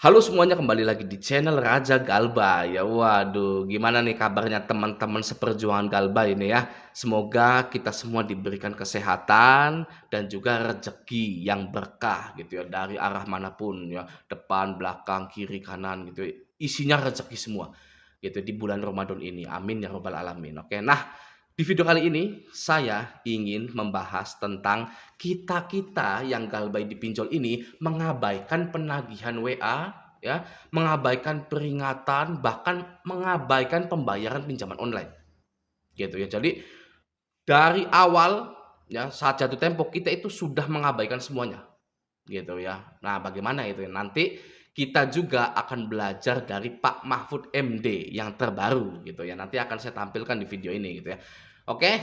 Halo semuanya, kembali lagi di channel Raja Galba ya. Waduh, gimana nih kabarnya teman-teman seperjuangan Galba ini ya? Semoga kita semua diberikan kesehatan dan juga rezeki yang berkah gitu ya, dari arah manapun ya, depan, belakang, kiri, kanan gitu ya. Isinya rezeki semua gitu di bulan Ramadan ini. Amin ya robbal alamin. Oke, nah di video kali ini saya ingin membahas tentang kita-kita yang galbay di pinjol ini mengabaikan penagihan WA ya, mengabaikan peringatan, bahkan mengabaikan pembayaran pinjaman online gitu ya. Jadi dari awal ya, saat jatuh tempo kita itu sudah mengabaikan semuanya gitu ya. Nah, bagaimana itu ya? Nanti kita juga akan belajar dari Pak Mahfud MD yang terbaru gitu ya. Nanti akan saya tampilkan di video ini gitu ya. Oke.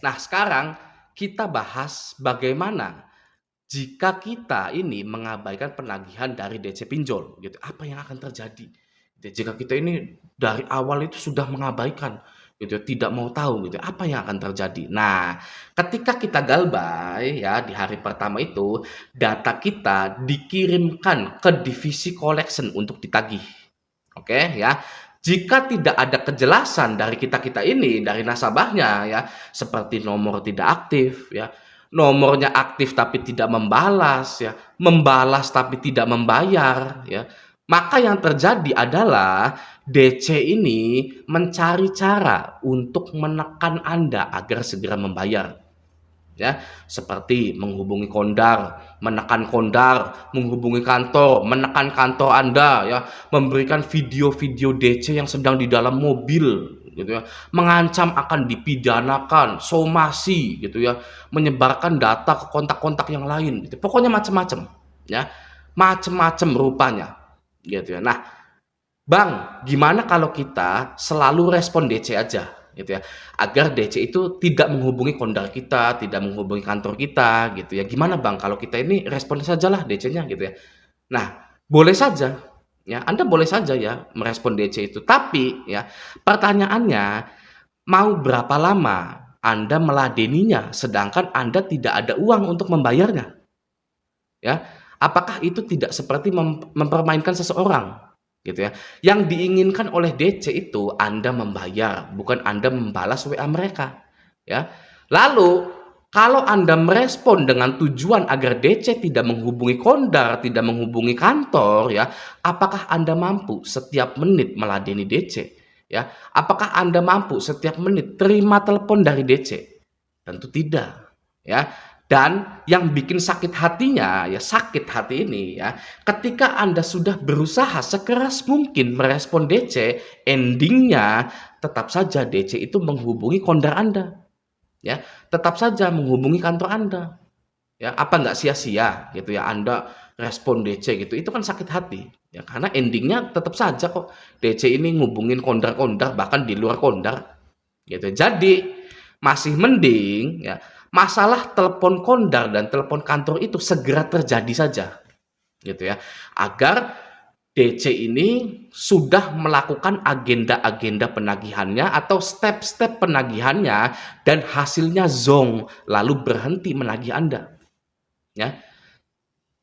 Nah, sekarang kita bahas bagaimana jika kita ini mengabaikan penagihan dari DC pinjol gitu. Apa yang akan terjadi? Gitu, jika kita ini dari awal itu sudah mengabaikan gitu, tidak mau tahu gitu, apa yang akan terjadi? Nah, ketika kita galbay ya di hari pertama itu, data kita dikirimkan ke divisi collection untuk ditagih. Oke ya. Jika tidak ada kejelasan dari kita-kita ini, dari nasabahnya ya, seperti nomor tidak aktif ya, nomornya aktif tapi tidak membalas ya, membalas tapi tidak membayar ya, maka yang terjadi adalah DC ini mencari cara untuk menekan Anda agar segera membayar ya, seperti menghubungi kondar, menekan kondar, menghubungi kantor, menekan kantor Anda ya, memberikan video-video DC yang sedang di dalam mobil gitu ya, mengancam akan dipidanakan, somasi gitu ya, menyebarkan data ke kontak-kontak yang lain gitu. Pokoknya macam-macam ya. Macam-macam rupanya gitu ya. Nah, Bang, gimana kalau kita selalu respon DC aja gitu ya, agar DC itu tidak menghubungi kondar kita, tidak menghubungi kantor kita gitu ya. Gimana Bang kalau kita ini respon sajalah DC-nya gitu ya. Nah, boleh saja ya, Anda boleh saja ya merespon DC itu. Tapi ya, pertanyaannya, mau berapa lama Anda meladeninya sedangkan Anda tidak ada uang untuk membayarnya? Ya, apakah itu tidak seperti mempermainkan seseorang gitu ya? Yang diinginkan oleh DC itu Anda membayar, bukan Anda membalas WA mereka ya. Lalu kalau Anda merespon dengan tujuan agar DC tidak menghubungi kondar, tidak menghubungi kantor ya, apakah Anda mampu setiap menit meladeni DC ya? Apakah Anda mampu setiap menit terima telepon dari DC? Tentu tidak ya. Dan yang bikin sakit hatinya, ya sakit hati ini ya, ketika Anda sudah berusaha sekeras mungkin merespon DC, endingnya tetap saja DC itu menghubungi kondar Anda, ya, tetap saja menghubungi kantor Anda, ya. Apa nggak sia-sia gitu ya Anda respon DC gitu, itu kan sakit hati, ya, karena endingnya tetap saja kok DC ini ngubungin kondar-kondar bahkan di luar kondar, gitu. Jadi masih mending ya, masalah telepon kondar dan telepon kantor itu segera terjadi saja gitu ya, agar DC ini sudah melakukan agenda-agenda penagihannya atau step-step penagihannya dan hasilnya zong lalu berhenti menagih Anda ya.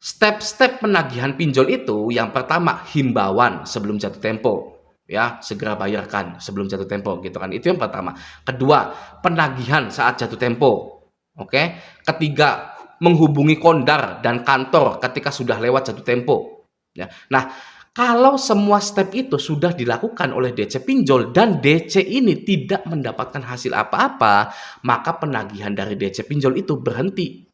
Step-step penagihan pinjol itu yang pertama himbauan sebelum jatuh tempo ya, segera bayarkan sebelum jatuh tempo gitu kan, itu yang pertama. Kedua, penagihan saat jatuh tempo. Oke. Ketiga, menghubungi kondar dan kantor ketika sudah lewat jatuh tempo ya. Nah, kalau semua step itu sudah dilakukan oleh DC pinjol dan DC ini tidak mendapatkan hasil apa-apa, maka penagihan dari DC pinjol itu berhenti.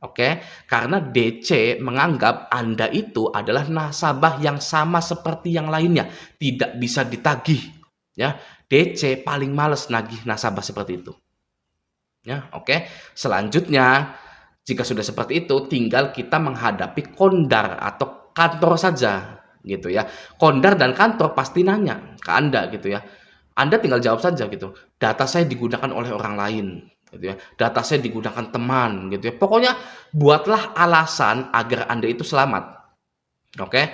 Oke, karena DC menganggap Anda itu adalah nasabah yang sama seperti yang lainnya, tidak bisa ditagih. Ya, DC paling males nagih nasabah seperti itu. Ya, oke. Selanjutnya, jika sudah seperti itu, tinggal kita menghadapi kondar atau kantor saja, gitu ya. Kondar dan kantor pasti nanya ke Anda, gitu ya. Anda tinggal jawab saja gitu, data saya digunakan oleh orang lain gitu ya, data saya digunakan teman gitu ya. Pokoknya buatlah alasan agar Anda itu selamat. Oke?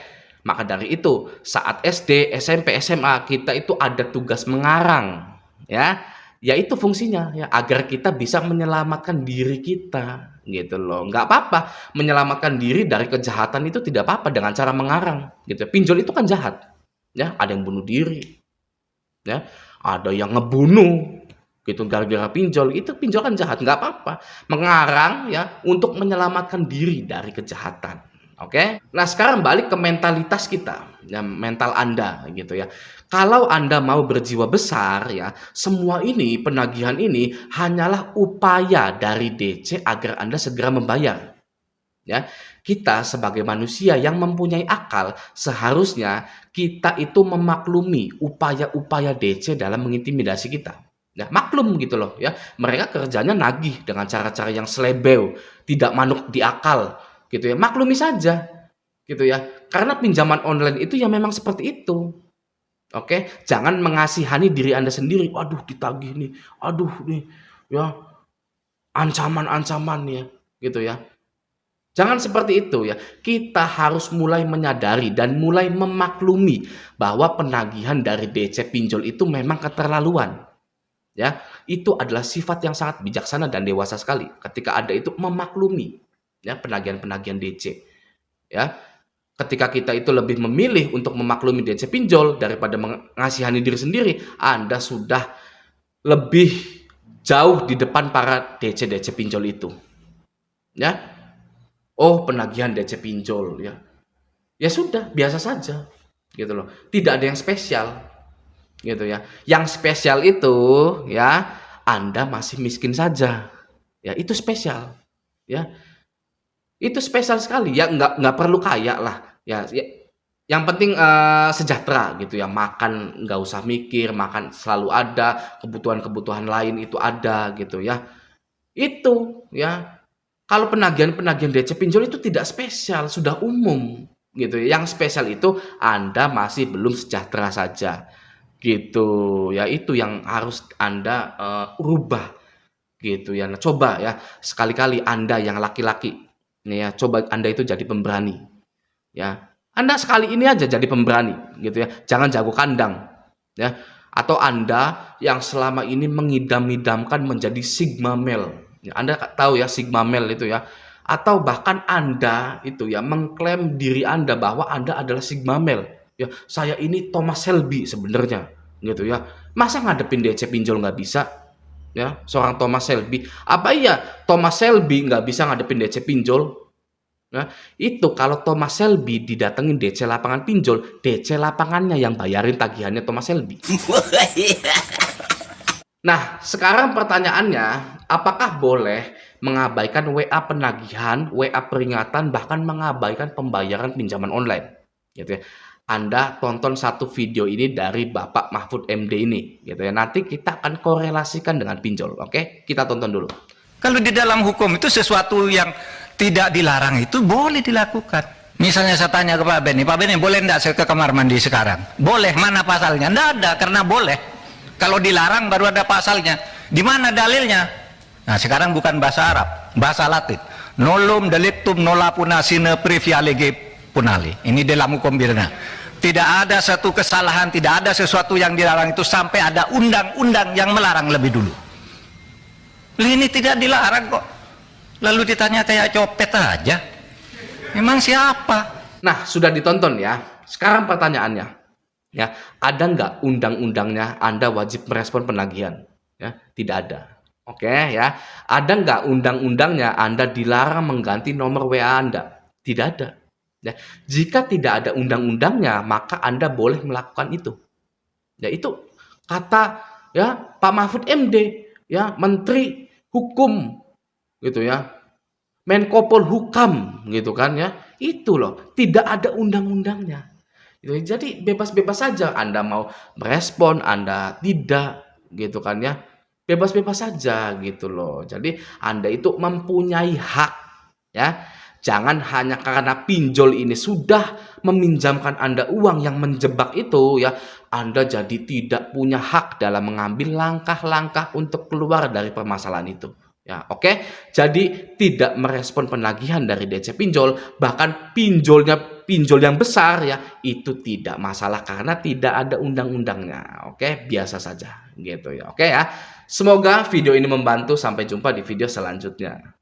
Maka dari itu, saat SD, SMP, SMA kita itu ada tugas mengarang ya. ya itu fungsinya ya, agar kita bisa menyelamatkan diri kita gitu loh. Nggak apa-apa menyelamatkan diri dari kejahatan, itu tidak apa-apa dengan cara mengarang gitu. Pinjol itu kan jahat ya, ada yang bunuh diri ya, ada yang ngebunuh gitu gara-gara pinjol. Itu pinjol kan jahat, nggak apa-apa mengarang ya untuk menyelamatkan diri dari kejahatan. Oke, nah sekarang balik ke mentalitas kita, ya mental Anda gitu ya. Kalau Anda mau berjiwa besar ya, semua ini penagihan ini hanyalah upaya dari DC agar Anda segera membayar. Ya, kita sebagai manusia yang mempunyai akal, seharusnya kita itu memaklumi upaya-upaya DC dalam mengintimidasi kita. Ya, maklum gitu loh ya. Mereka kerjanya nagih dengan cara-cara yang selebeu, tidak manuk di akal gitu ya. Maklumi saja gitu ya. Karena pinjaman online itu ya memang seperti itu. Oke, jangan mengasihani diri Anda sendiri. Waduh, ditagih nih. Aduh nih, ya ancaman-ancaman ya, gitu ya. Jangan seperti itu ya. Kita harus mulai menyadari dan mulai memaklumi bahwa penagihan dari DC pinjol itu memang keterlaluan. Ya, itu adalah sifat yang sangat bijaksana dan dewasa sekali ketika Anda itu memaklumi ya penagihan-penagihan DC. Ya, ketika kita itu lebih memilih untuk memaklumi DC pinjol daripada mengasihani diri sendiri, Anda sudah lebih jauh di depan para DC-DC pinjol itu. Ya, oh penagihan DC pinjol ya. Ya sudah, biasa saja. Gitu loh. Tidak ada yang spesial. Gitu ya. Yang spesial itu ya Anda masih miskin saja. Ya, itu spesial. Ya. Itu spesial sekali ya, nggak perlu kaya lah. Ya, ya yang penting sejahtera gitu ya. Makan nggak usah mikir, makan selalu ada, kebutuhan-kebutuhan lain itu ada gitu ya. Itu ya. Kalau penagihan-penagihan DC pinjol itu tidak spesial, sudah umum gitu ya. Yang spesial itu Anda masih belum sejahtera saja. Gitu ya, itu yang harus Anda rubah gitu ya. Nah, coba ya sekali-kali Anda yang laki-laki nih ya, coba Anda itu jadi pemberani ya. Anda sekali ini aja jadi pemberani gitu ya. Jangan jago kandang ya. Atau Anda yang selama ini mengidam-idamkan menjadi sigma male. Ya, Anda tahu ya sigma male itu ya. Atau bahkan Anda itu ya mengklaim diri Anda bahwa Anda adalah sigma male. Ya, saya ini Thomas Shelby sebenarnya gitu ya. Masa ngadepin DC pinjol nggak bisa? Ya, seorang Thomas Shelby. Apa iya Thomas Shelby nggak bisa ngadepin DC pinjol? Nah, itu kalau Thomas Shelby didatengin DC lapangan pinjol, DC lapangannya yang bayarin tagihannya Thomas Shelby. Nah, sekarang pertanyaannya, apakah boleh mengabaikan WA penagihan, WA peringatan, bahkan mengabaikan pembayaran pinjaman online? Gitu ya. Anda tonton satu video ini dari Bapak Mahfud MD ini, gitu ya. Nanti kita akan korelasikan dengan pinjol, oke? Kita tonton dulu. Kalau di dalam hukum itu sesuatu yang tidak dilarang itu boleh dilakukan. Misalnya saya tanya ke Pak Beni, boleh enggak saya ke kamar mandi sekarang? Boleh, mana pasalnya? Enggak ada, karena boleh. Kalau dilarang baru ada pasalnya. Di mana dalilnya? Nah, sekarang bukan bahasa Arab, bahasa Latin. Nolum delictum nolapuna sine previa lege punali. Ini dalam hukum pidana. Tidak ada satu kesalahan, tidak ada sesuatu yang dilarang itu sampai ada undang-undang yang melarang lebih dulu. Ini tidak dilarang kok. Lalu ditanya kayak copet aja. Memang siapa? Nah, sudah ditonton ya. Sekarang pertanyaannya, ya, ada nggak undang-undangnya Anda wajib merespon penagihan? Ya, tidak ada. Oke ya. Ada nggak undang-undangnya Anda dilarang mengganti nomor WA Anda? Tidak ada. Ya, jika tidak ada undang-undangnya, maka Anda boleh melakukan itu. Ya, itu kata ya Pak Mahfud MD, ya Menteri Hukum gitu ya. Menko Polhukam gitu kan ya. Itu loh, tidak ada undang-undangnya. Gitu. Jadi bebas-bebas saja Anda mau merespon, Anda tidak gitu kan ya. Bebas-bebas saja gitu loh. Jadi Anda itu mempunyai hak ya. Jangan hanya karena pinjol ini sudah meminjamkan Anda uang yang menjebak itu ya, Anda jadi tidak punya hak dalam mengambil langkah-langkah untuk keluar dari permasalahan itu. Ya, oke. Jadi tidak merespon penagihan dari DC pinjol, bahkan pinjolnya pinjol yang besar ya, itu tidak masalah karena tidak ada undang-undangnya. Oke, biasa saja gitu ya. Oke ya. Semoga video ini membantu. Sampai jumpa di video selanjutnya.